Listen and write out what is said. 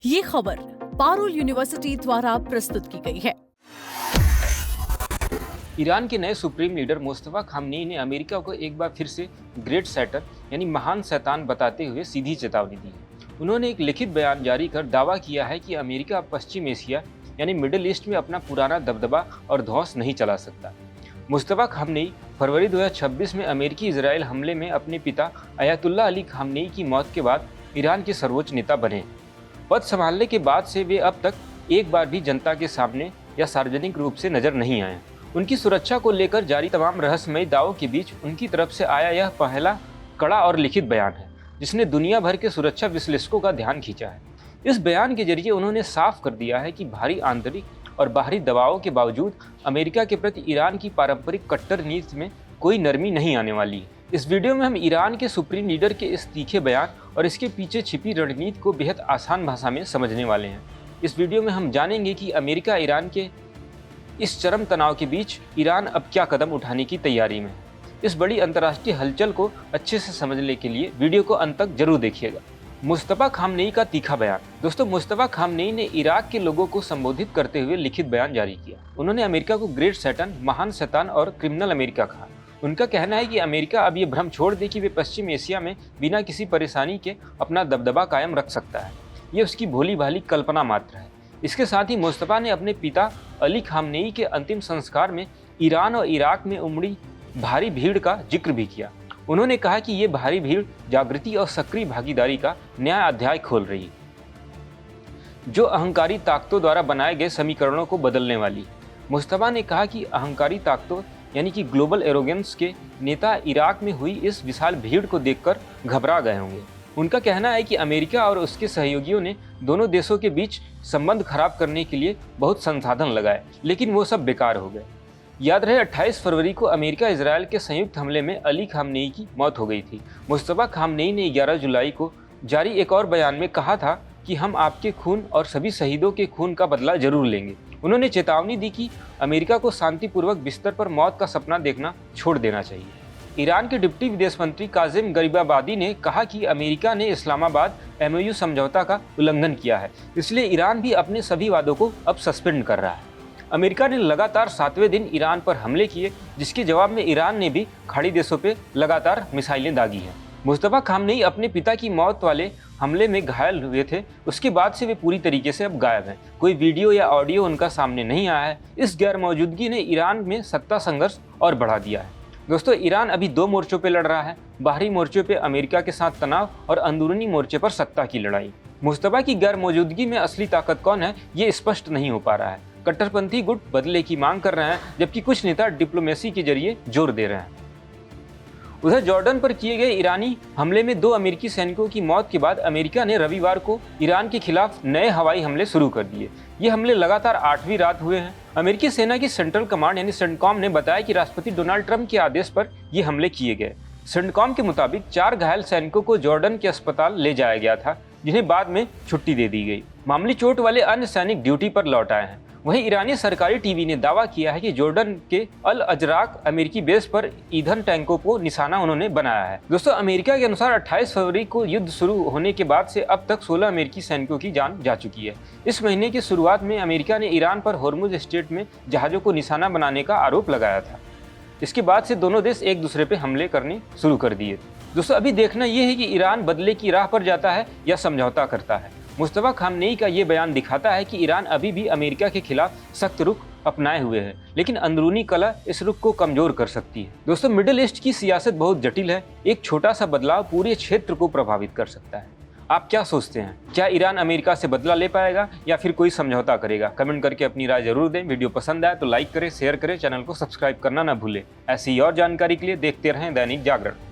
ये खबर पारुल यूनिवर्सिटी द्वारा प्रस्तुत की गई है। ईरान के नए सुप्रीम लीडर मुस्तफा खामनेई ने अमेरिका को एक बार फिर से ग्रेट सैटन यानी महान शैतान बताते हुए सीधी चेतावनी दी है। उन्होंने एक लिखित बयान जारी कर दावा किया है कि अमेरिका अब पश्चिम एशिया यानी मिडिल ईस्ट में अपना पुराना दबदबा और धौंस नहीं चला सकता। मुस्तफा खामनेई फरवरी 2026 में अमेरिकी इजराइल हमले में अपने पिता अयातुल्ला अली खामनेई की मौत के बाद ईरान के सर्वोच्च नेता बने। पद संभालने के बाद से वे अब तक एक बार भी जनता के सामने या सार्वजनिक रूप से नजर नहीं आए। उनकी सुरक्षा को लेकर जारी तमाम रहस्यमयी दावों के बीच उनकी तरफ से आया यह पहला कड़ा और लिखित बयान है जिसने दुनिया भर के सुरक्षा विश्लेषकों का ध्यान खींचा है। इस बयान के जरिए उन्होंने साफ कर दिया है कि भारी आंतरिक और बाहरी दबावों के बावजूद अमेरिका के प्रति ईरान की पारंपरिक कट्टर नीति में कोई नरमी नहीं आने वाली है। इस वीडियो में हम ईरान के सुप्रीम लीडर के इस तीखे बयान और इसके पीछे छिपी रणनीति को बेहद आसान भाषा में समझने वाले हैं। इस वीडियो में हम जानेंगे कि अमेरिका ईरान के इस चरम तनाव के बीच ईरान अब क्या कदम उठाने की तैयारी में है। इस बड़ी अंतर्राष्ट्रीय हलचल को अच्छे से समझने के लिए वीडियो को अंत तक जरूर देखिएगा। मुस्तफा खामनेई का तीखा बयान। दोस्तों, मुस्तफा खामनेई ने इराक के लोगों को संबोधित करते हुए लिखित बयान जारी किया। उन्होंने अमेरिका को ग्रेट सैटन, महान शैतान और क्रिमिनल अमेरिका कहा। उनका कहना है कि अमेरिका अब ये भ्रम छोड़ दे कि वे पश्चिम एशिया में बिना किसी परेशानी के अपना दबदबा कायम रख सकता है। ये उसकी भोली भाली कल्पना मात्र है। इसके साथ ही मुस्तफा ने अपने पिता अली खामनेई के अंतिम संस्कार में ईरान और इराक में उमड़ी भारी भीड़ का जिक्र भी किया। उन्होंने कहा कि ये भारी भीड़ जागृति और सक्रिय भागीदारी का नया अध्याय खोल रही है जो अहंकारी ताकतों द्वारा बनाए गए समीकरणों को बदलने वाली है। मुस्तफा ने कहा कि अहंकारी ताकतों यानी कि ग्लोबल एरोगेंस के नेता इराक में हुई इस विशाल भीड़ को देखकर घबरा गए होंगे। उनका कहना है कि अमेरिका और उसके सहयोगियों ने दोनों देशों के बीच संबंध खराब करने के लिए बहुत संसाधन लगाए, लेकिन वो सब बेकार हो गए। याद रहे 28 फरवरी को अमेरिका इजराइल के संयुक्त हमले में अली खामनेई की मौत हो गई थी। मुस्तफा खामनेई ने 11 जुलाई को जारी एक और बयान में कहा था कि हम आपके खून और सभी शहीदों के खून का बदला जरूर लेंगे। उन्होंने चेतावनी दी कि अमेरिका को शांतिपूर्वक बिस्तर पर मौत का सपना देखना छोड़ देना चाहिए। ईरान के डिप्टी विदेश मंत्री काजिम गरीबाबादी ने कहा कि अमेरिका ने इस्लामाबाद MOU समझौता का उल्लंघन किया है, इसलिए ईरान भी अपने सभी वादों को अब सस्पेंड कर रहा है। अमेरिका ने लगातार 7वें दिन ईरान पर हमले किए, जिसके जवाब में ईरान ने भी खाड़ी देशों पर लगातार मिसाइलें दागी हैं। मुस्तफा खामनेई अपने पिता की मौत वाले हमले में घायल हुए थे, उसके बाद से वे पूरी तरीके से अब गायब हैं। कोई वीडियो या ऑडियो उनका सामने नहीं आया है। इस गैर मौजूदगी ने ईरान में सत्ता संघर्ष और बढ़ा दिया है। दोस्तों, ईरान अभी 2 मोर्चों पर लड़ रहा है। बाहरी मोर्चे पर अमेरिका के साथ तनाव और अंदरूनी मोर्चे पर सत्ता की लड़ाई। मुस्तफा की गैर मौजूदगी में असली ताकत कौन है, ये स्पष्ट नहीं हो पा रहा है। कट्टरपंथी गुट बदले की मांग कर रहे हैं, जबकि कुछ नेता डिप्लोमेसी के जरिए जोर दे रहे हैं। उधर जॉर्डन पर किए गए ईरानी हमले में 2 अमेरिकी सैनिकों की मौत के बाद अमेरिका ने रविवार को ईरान के खिलाफ नए हवाई हमले शुरू कर दिए। ये हमले लगातार 8वीं रात हुए हैं। अमेरिकी सेना की सेंट्रल कमांड यानी सेंटकॉम ने बताया कि राष्ट्रपति डोनाल्ड ट्रंप के आदेश पर ये हमले किए गए। सेंटकॉम के मुताबिक 4 घायल सैनिकों को जॉर्डन के अस्पताल ले जाया गया था, जिन्हें बाद में छुट्टी दे दी गई। मामूली चोट वाले अन्य सैनिक ड्यूटी पर लौट आए हैं। वहीं ईरानी सरकारी टीवी ने दावा किया है कि जॉर्डन के अल अजराक अमेरिकी बेस पर ईंधन टैंकों को निशाना उन्होंने बनाया है। दोस्तों, अमेरिका के अनुसार 28 फरवरी को युद्ध शुरू होने के बाद से अब तक 16 अमेरिकी सैनिकों की जान जा चुकी है। इस महीने की शुरुआत में अमेरिका ने ईरान पर होर्मुज स्ट्रेट में जहाजों को निशाना बनाने का आरोप लगाया था। इसके बाद से दोनों देश एक दूसरे पर हमले करने शुरू कर दिए। दोस्तों, अभी देखना यह है कि ईरान बदले की राह पर जाता है या समझौता करता है। मुस्तफा खामनेई का ये बयान दिखाता है कि ईरान अभी भी अमेरिका के खिलाफ सख्त रुख अपनाए हुए है, लेकिन अंदरूनी कलह इस रुख को कमजोर कर सकती है। दोस्तों, मिडिल ईस्ट की सियासत बहुत जटिल है। एक छोटा सा बदलाव पूरे क्षेत्र को प्रभावित कर सकता है। आप क्या सोचते हैं? क्या ईरान अमेरिका से बदला ले पाएगा या फिर कोई समझौता करेगा? कमेंट करके अपनी राय जरूर दें। वीडियो पसंद आए तो लाइक करें, शेयर करें, चैनल को सब्सक्राइब करना ना भूलें। ऐसी और जानकारी के लिए देखते रहें दैनिक जागरण।